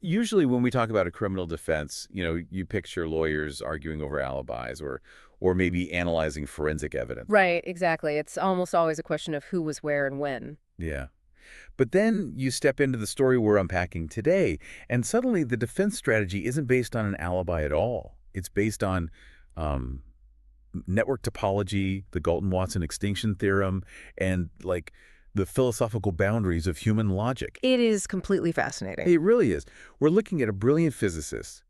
Usually when we talk about a criminal defense, you picture lawyers arguing over alibis or maybe analyzing forensic evidence. Right, exactly. It's almost always a question of who was where and when. Yeah. But then you step into the story we're unpacking today, and suddenly the defense strategy isn't based on an alibi at all. It's based on um, network topology, the Galton-Watson extinction theorem, and like the philosophical boundaries of human logic. It is completely fascinating. It really is. We're looking at a brilliant physicist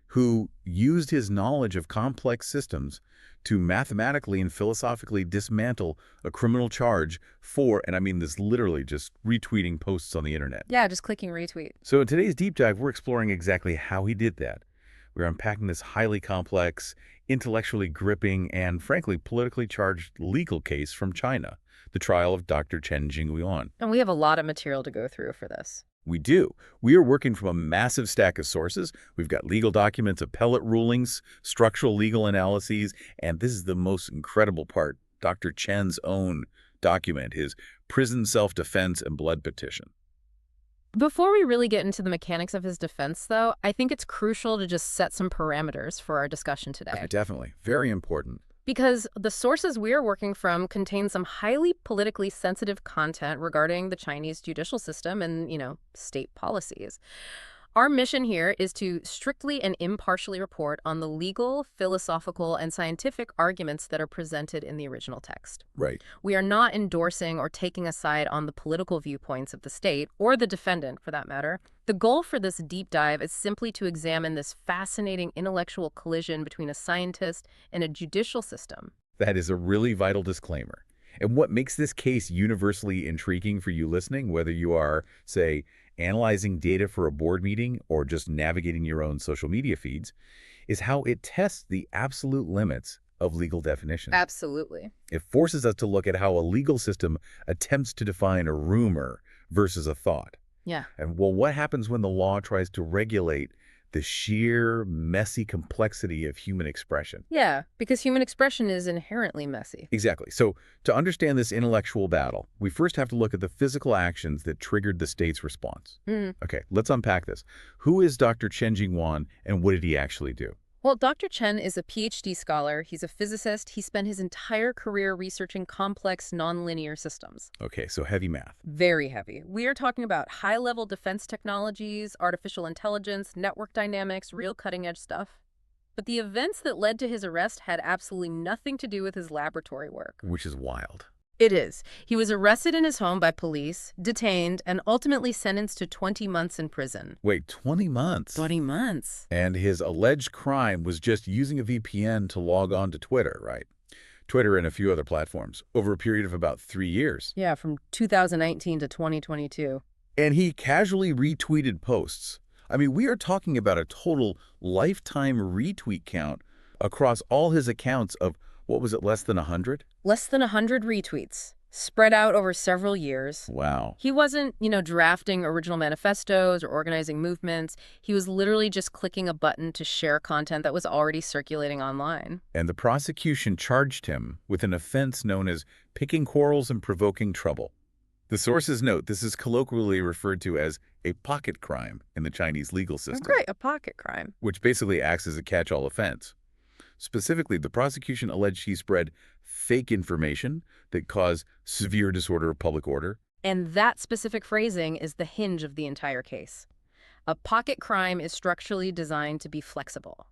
who used his knowledge of complex systems to mathematically and philosophically dismantle a criminal charge for, and I mean this literally, just retweeting posts on the internet. Yeah, just clicking retweet. So in today's deep dive, we're exploring exactly how he did that. We're unpacking this highly complex, intellectually gripping, and frankly politically charged legal case from China, the trial of Dr. Chen Jingyuan. And we have a lot of material to go through for this. We do. We are working from a massive stack of sources. We've got legal documents, appellate rulings, structural legal analyses, and this is the most incredible part, Dr. Chen's own document, his prison self-defense and blood petition. Before we really get into the mechanics of his defense, though, I think it's crucial to just set some parameters for our discussion today. Definitely. Very important. Because the sources we're working from contain some highly politically sensitive content regarding the Chinese judicial system and, state policies. Our mission here is to strictly and impartially report on the legal, philosophical, and scientific arguments that are presented in the original text. Right. We are not endorsing or taking a side on the political viewpoints of the state, or the defendant for that matter. The goal for this deep dive is simply to examine this fascinating intellectual collision between a scientist and a judicial system. That is a really vital disclaimer. And what makes this case universally intriguing for you listening, whether you are, say, analyzing data for a board meeting or just navigating your own social media feeds, is how it tests the absolute limits of legal definition. Absolutely. It forces us to look at how a legal system attempts to define a rumor versus a thought. Yeah. And well, what happens when the law tries to regulate the sheer messy complexity of human expression? Yeah, because human expression is inherently messy. Exactly. So to understand this intellectual battle, we first have to look at the physical actions that triggered the state's response. Okay, let's unpack this. Who is Dr. Chen Jingyuan, and what did he actually do? Well, Dr. Chen is a PhD scholar. He's a physicist. He spent his entire career researching complex nonlinear systems. Okay, so heavy math. Very heavy. We are talking about high-level defense technologies, artificial intelligence, network dynamics, real cutting-edge stuff. But the events that led to his arrest had absolutely nothing to do with his laboratory work. Which is wild. It is. He was arrested in his home by police, detained, and ultimately sentenced to 20 months in prison. Wait, 20 months? 20 months. And his alleged crime was just using a VPN to log on to Twitter, right? Twitter and a few other platforms, over a period of about 3 years. Yeah, from 2019 to 2022. And he casually retweeted posts. I mean, we are talking about a total lifetime retweet count across all his accounts of, what was it, less than 100? Less than 100 retweets, spread out over several years. Wow. He wasn't, drafting original manifestos or organizing movements. He was literally just clicking a button to share content that was already circulating online. And the prosecution charged him with an offense known as picking quarrels and provoking trouble. The sources note this is colloquially referred to as a pocket crime in the Chinese legal system. Right, a pocket crime. Which basically acts as a catch-all offense. Specifically, the prosecution alleged he spread fake information that caused severe disorder of public order. And that specific phrasing is the hinge of the entire case. A pocket crime is structurally designed to be flexible.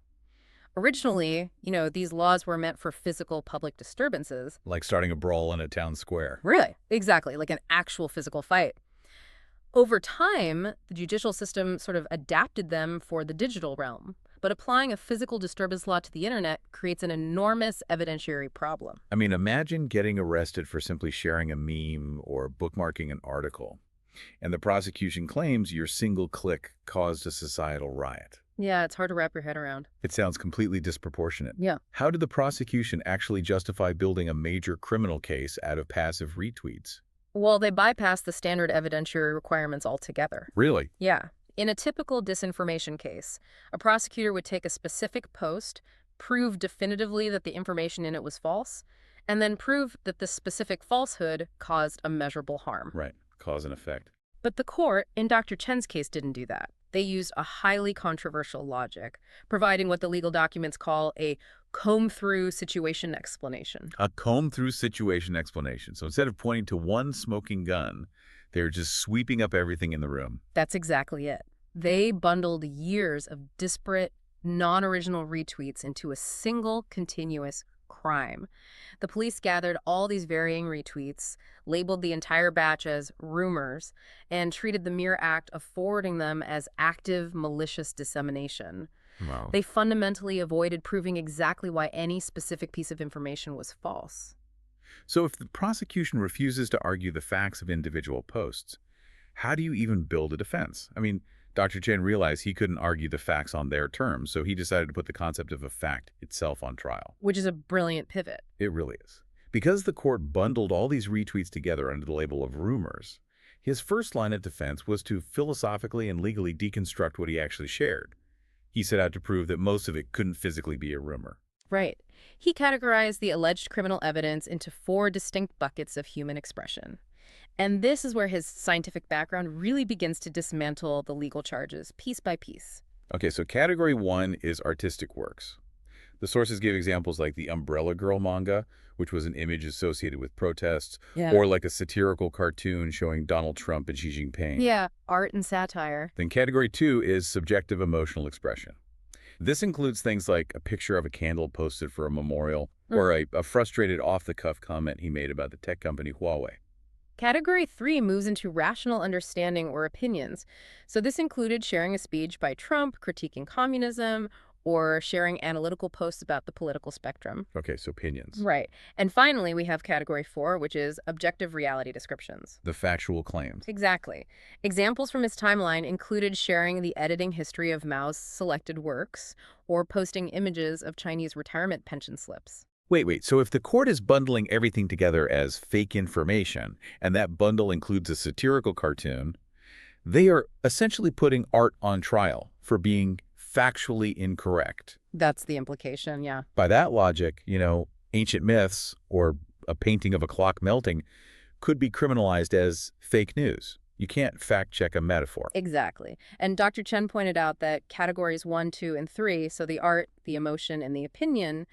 Originally, these laws were meant for physical public disturbances. Like starting a brawl in a town square. Really? Exactly, like an actual physical fight. Over time, the judicial system sort of adapted them for the digital realm. But applying a physical disturbance law to the internet creates an enormous evidentiary problem. I mean, imagine getting arrested for simply sharing a meme or bookmarking an article. And the prosecution claims your single click caused a societal riot. Yeah, it's hard to wrap your head around. It sounds completely disproportionate. Yeah. How did the prosecution actually justify building a major criminal case out of passive retweets? Well, they bypassed the standard evidentiary requirements altogether. Really? Yeah. In a typical disinformation case, a prosecutor would take a specific post, prove definitively that the information in it was false, and then prove that the specific falsehood caused a measurable harm. Right. Cause and effect. But the court, in Dr. Chen's case, didn't do that. They used a highly controversial logic, providing what the legal documents call a comb-through situation explanation. A comb-through situation explanation. So instead of pointing to one smoking gun, they're just sweeping up everything in the room. That's exactly it. They bundled years of disparate, non-original retweets into a single continuous crime. The police gathered all these varying retweets, labeled the entire batch as rumors, and treated the mere act of forwarding them as active, malicious dissemination. Wow. They fundamentally avoided proving exactly why any specific piece of information was false. So if the prosecution refuses to argue the facts of individual posts, how do you even build a defense? I mean, Dr. Chen realized he couldn't argue the facts on their terms, so he decided to put the concept of a fact itself on trial. Which is a brilliant pivot. It really is. Because the court bundled all these retweets together under the label of rumors, his first line of defense was to philosophically and legally deconstruct what he actually shared. He set out to prove that most of it couldn't physically be a rumor. Right. He categorized the alleged criminal evidence into 4 distinct buckets of human expression. And this is where his scientific background really begins to dismantle the legal charges piece by piece. Okay, so category 1 is artistic works. The sources give examples like the Umbrella Girl manga, which was an image associated with protests, or like a satirical cartoon showing Donald Trump and Xi Jinping. Yeah, art and satire. Then category 2 is subjective emotional expression. This includes things like a picture of a candle posted for a memorial, or a frustrated off-the-cuff comment he made about the tech company Huawei. Category 3 moves into rational understanding or opinions. So this included sharing a speech by Trump critiquing communism, or sharing analytical posts about the political spectrum. Okay, so opinions. Right. And finally, we have category 4, which is objective reality descriptions. The factual claims. Exactly. Examples from his timeline included sharing the editing history of Mao's selected works or posting images of Chinese retirement pension slips. Wait. So if the court is bundling everything together as fake information, and that bundle includes a satirical cartoon, they are essentially putting art on trial for being factually incorrect. That's the implication, yeah. By that logic, ancient myths or a painting of a clock melting could be criminalized as fake news. You can't fact-check a metaphor. Exactly. And Dr. Chen pointed out that categories 1, 2, and 3, so the art, the emotion, and the opinion,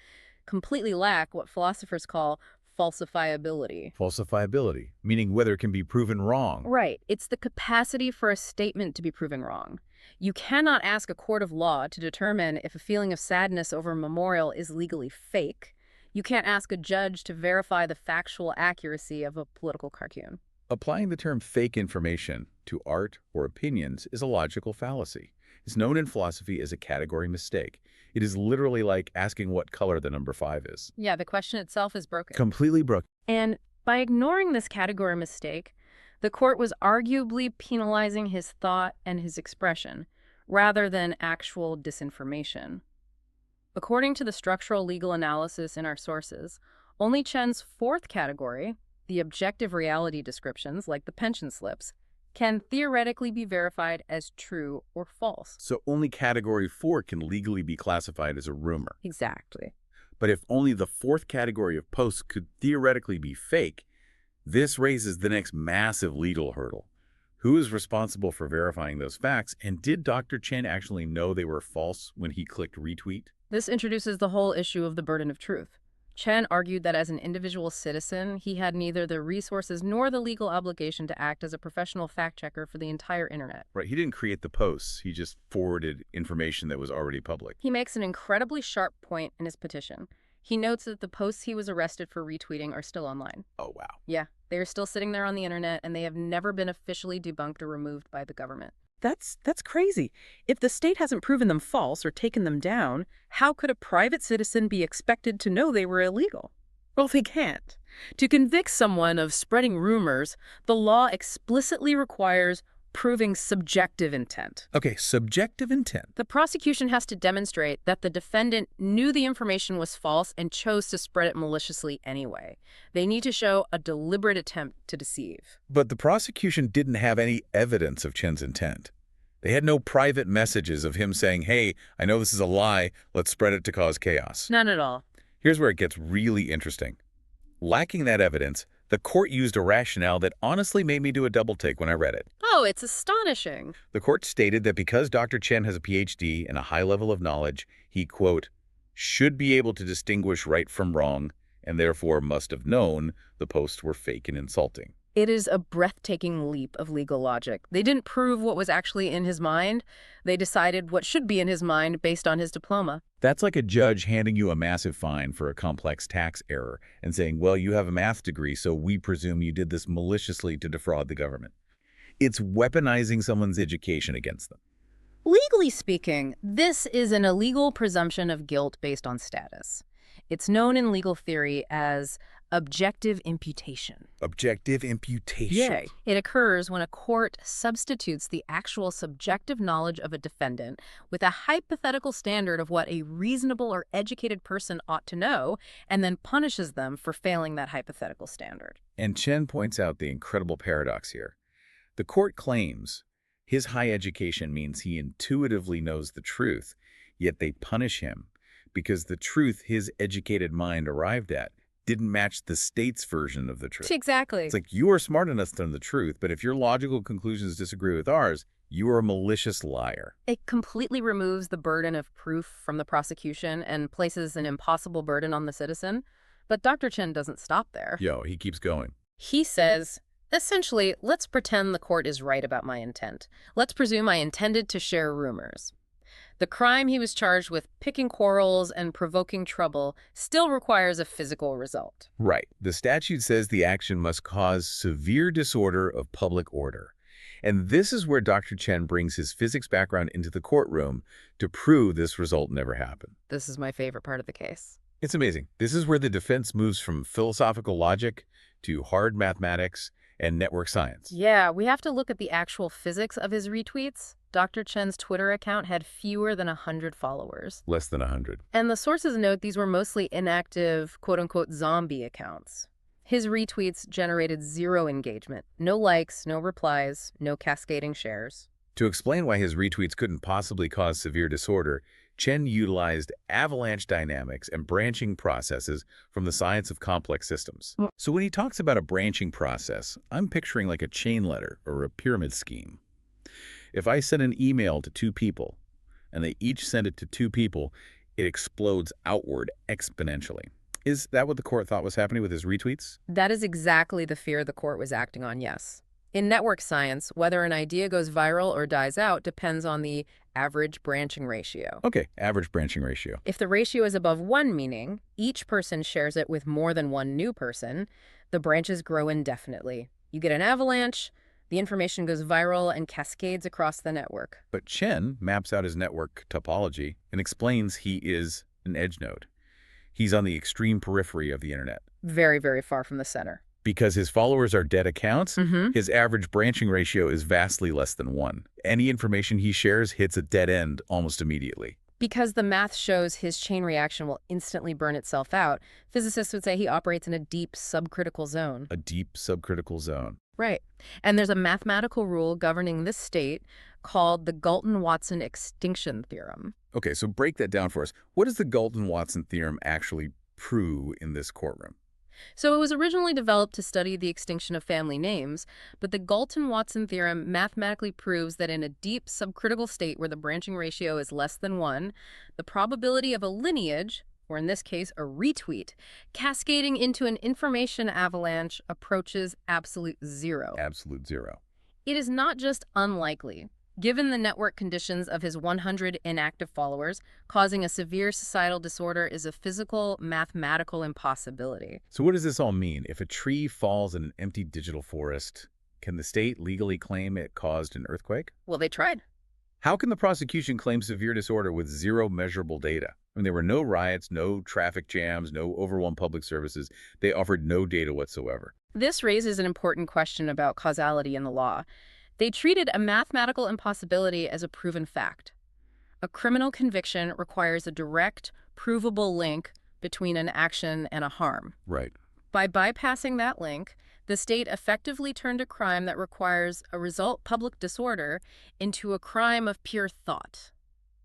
completely lack what philosophers call falsifiability. Falsifiability, meaning whether it can be proven wrong. Right. It's the capacity for a statement to be proven wrong. You cannot ask a court of law to determine if a feeling of sadness over a memorial is legally fake. You can't ask a judge to verify the factual accuracy of a political cartoon. Applying the term fake information to art or opinions is a logical fallacy. It's known in philosophy as a category mistake. It is literally like asking what color the number 5 is. Yeah, the question itself is broken. Completely broken. And by ignoring this category mistake, the court was arguably penalizing his thought and his expression, rather than actual disinformation. According to the structural legal analysis in our sources, only Chen's 4th category, the objective reality descriptions, like the pension slips, can theoretically be verified as true or false. So only category 4 can legally be classified as a rumor. Exactly. But if only the 4th category of posts could theoretically be fake, this raises the next massive legal hurdle. Who is responsible for verifying those facts, and did Dr. Chen actually know they were false when he clicked retweet? This introduces the whole issue of the burden of truth. Chen argued that as an individual citizen, he had neither the resources nor the legal obligation to act as a professional fact-checker for the entire internet. Right, he didn't create the posts, he just forwarded information that was already public. He makes an incredibly sharp point in his petition. He notes that the posts he was arrested for retweeting are still online. Oh, wow. Yeah, they are still sitting there on the internet, and they have never been officially debunked or removed by the government. That's crazy. If the state hasn't proven them false or taken them down, how could a private citizen be expected to know they were illegal? Well, they can't. To convict someone of spreading rumors, the law explicitly requires proving subjective intent. Okay, subjective intent. The prosecution has to demonstrate that the defendant knew the information was false and chose to spread it maliciously anyway. They need to show a deliberate attempt to deceive. But the prosecution didn't have any evidence of Chen's intent. They had no private messages of him saying, hey, I know this is a lie, let's spread it to cause chaos. None at all. Here's where it gets really interesting. Lacking that evidence, The court used a rationale that honestly made me do a double take when I read it. Oh, it's astonishing. The court stated that because Dr. Chen has a PhD and a high level of knowledge, he, quote, should be able to distinguish right from wrong, and therefore must have known the posts were fake and insulting. It is a breathtaking leap of legal logic. They didn't prove what was actually in his mind. They decided what should be in his mind based on his diploma. That's like a judge handing you a massive fine for a complex tax error and saying, well, you have a math degree, so we presume you did this maliciously to defraud the government. It's weaponizing someone's education against them. Legally speaking, this is an illegal presumption of guilt based on status. It's known in legal theory as objective imputation. Objective imputation. Yay. It occurs when a court substitutes the actual subjective knowledge of a defendant with a hypothetical standard of what a reasonable or educated person ought to know, and then punishes them for failing that hypothetical standard. And Chen points out the incredible paradox here. The court claims his high education means he intuitively knows the truth, yet they punish him because the truth his educated mind arrived at didn't match the state's version of the truth. Exactly. It's like, you are smart enough to know the truth, but if your logical conclusions disagree with ours, you are a malicious liar. It completely removes the burden of proof from the prosecution and places an impossible burden on the citizen. But Dr. Chen doesn't stop there. He keeps going. He says, essentially, let's pretend the court is right about my intent. Let's presume I intended to share rumors. The crime he was charged with, picking quarrels and provoking trouble, still requires a physical result. Right. The statute says the action must cause severe disorder of public order. And this is where Dr. Chen brings his physics background into the courtroom to prove this result never happened. This is my favorite part of the case. It's amazing. This is where the defense moves from philosophical logic to hard mathematics and network science. Yeah, we have to look at the actual physics of his retweets. Dr. Chen's Twitter account had fewer than 100 followers. Less than 100. And the sources note these were mostly inactive, quote-unquote, zombie accounts. His retweets generated 0 engagement. No likes, no replies, no cascading shares. To explain why his retweets couldn't possibly cause severe disorder, Chen utilized avalanche dynamics and branching processes from the science of complex systems. So when he talks about a branching process, I'm picturing like a chain letter or a pyramid scheme. If I send an email to 2 people, and they each send it to 2 people, it explodes outward exponentially. Is that what the court thought was happening with his retweets? That is exactly the fear the court was acting on, yes. In network science, whether an idea goes viral or dies out depends on the average branching ratio. Okay, average branching ratio. If the ratio is above 1, meaning each person shares it with more than 1 new person, the branches grow indefinitely. You get an avalanche, the information goes viral and cascades across the network. But Chen maps out his network topology and explains he is an edge node. He's on the extreme periphery of the internet. Very, very far from the center. Because his followers are dead accounts, his average branching ratio is vastly less than 1. Any information he shares hits a dead end almost immediately. Because the math shows his chain reaction will instantly burn itself out, physicists would say he operates in a deep subcritical zone. A deep subcritical zone. Right. And there's a mathematical rule governing this state called the Galton-Watson extinction theorem. Okay, so break that down for us. What does the Galton-Watson theorem actually prove in this courtroom? So it was originally developed to study the extinction of family names, but the Galton-Watson theorem mathematically proves that in a deep subcritical state where the branching ratio is less than 1, the probability of a lineage, or in this case a retweet, cascading into an information avalanche approaches absolute 0. Absolute 0. It is not just unlikely. Given the network conditions of his 100 inactive followers, causing a severe societal disorder is a physical, mathematical impossibility. So what does this all mean? If a tree falls in an empty digital forest, can the state legally claim it caused an earthquake? Well, they tried. How can the prosecution claim severe disorder with 0 measurable data? I mean, there were no riots, no traffic jams, no overwhelmed public services. They offered no data whatsoever. This raises an important question about causality in the law. They treated a mathematical impossibility as a proven fact. A criminal conviction requires a direct, provable link between an action and a harm. Right. By bypassing that link, the state effectively turned a crime that requires a result public disorder into a crime of pure thought.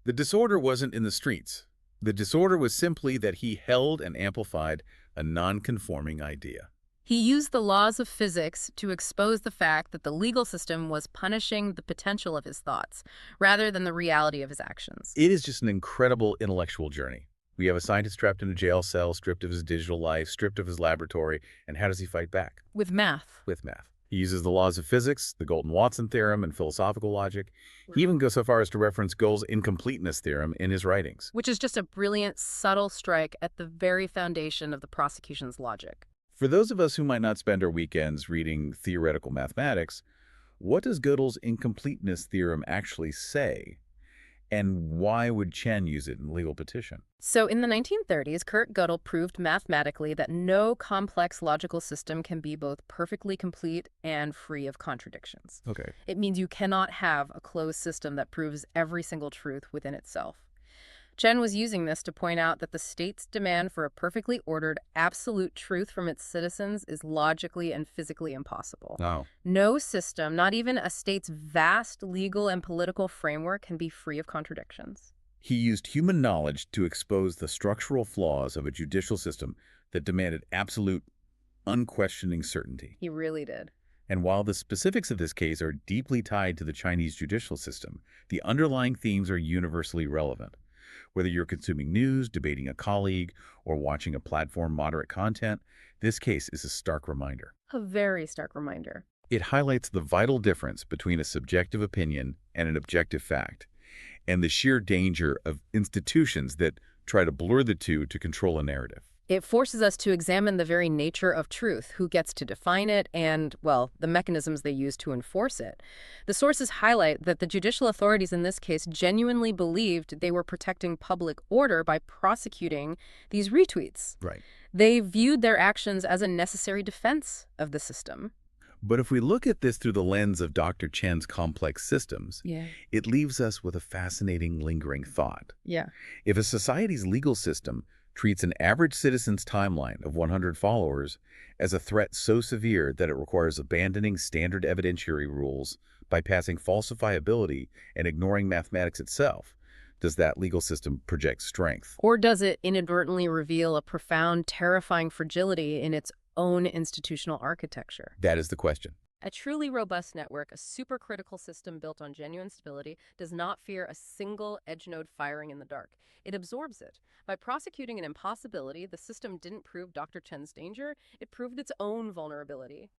The disorder wasn't in the streets. The disorder was simply that he held and amplified a non-conforming idea. He used the laws of physics to expose the fact that the legal system was punishing the potential of his thoughts, rather than the reality of his actions. It is just an incredible intellectual journey. We have a scientist trapped in a jail cell, stripped of his digital life, stripped of his laboratory, and how does he fight back? With math. With math. He uses the laws of physics, the Galton-Watson theorem, and philosophical logic. He even goes so far as to reference Gold's incompleteness theorem in his writings. Which is just a brilliant, subtle strike at the very foundation of the prosecution's logic. For those of us who might not spend our weekends reading theoretical mathematics, what does Gödel's incompleteness theorem actually say? And why would Chen use it in a legal petition? So in the 1930s, Kurt Gödel proved mathematically that no complex logical system can be both perfectly complete and free of contradictions. Okay. It means you cannot have a closed system that proves every single truth within itself. Chen was using this to point out that the state's demand for a perfectly ordered, absolute truth from its citizens is logically and physically impossible. Oh. No system, not even a state's vast legal and political framework, can be free of contradictions. He used human knowledge to expose the structural flaws of a judicial system that demanded absolute, unquestioning certainty. He really did. And while the specifics of this case are deeply tied to the Chinese judicial system, the underlying themes are universally relevant. Whether you're consuming news, debating a colleague, or watching a platform moderate content, this case is a stark reminder. A very stark reminder. It highlights the vital difference between a subjective opinion and an objective fact, and the sheer danger of institutions that try to blur the two to control a narrative. It forces us to examine the very nature of truth, who gets to define it, and, well, the mechanisms they use to enforce it. The sources highlight that the judicial authorities in this case genuinely believed they were protecting public order by prosecuting these retweets. Right. They viewed their actions as a necessary defense of the system. But if we look at this through the lens of Dr. Chen's complex systems, it leaves us with a fascinating lingering thought. Yeah. If a society's legal system treats an average citizen's timeline of 100 followers as a threat so severe that it requires abandoning standard evidentiary rules, bypassing falsifiability, and ignoring mathematics itself, does that legal system project strength? Or does it inadvertently reveal a profound, terrifying fragility in its own institutional architecture? That is the question. A truly robust network, a supercritical system built on genuine stability, does not fear a single edge node firing in the dark. It absorbs it. By prosecuting an impossibility, the system didn't prove Dr. Chen's danger, it proved its own vulnerability.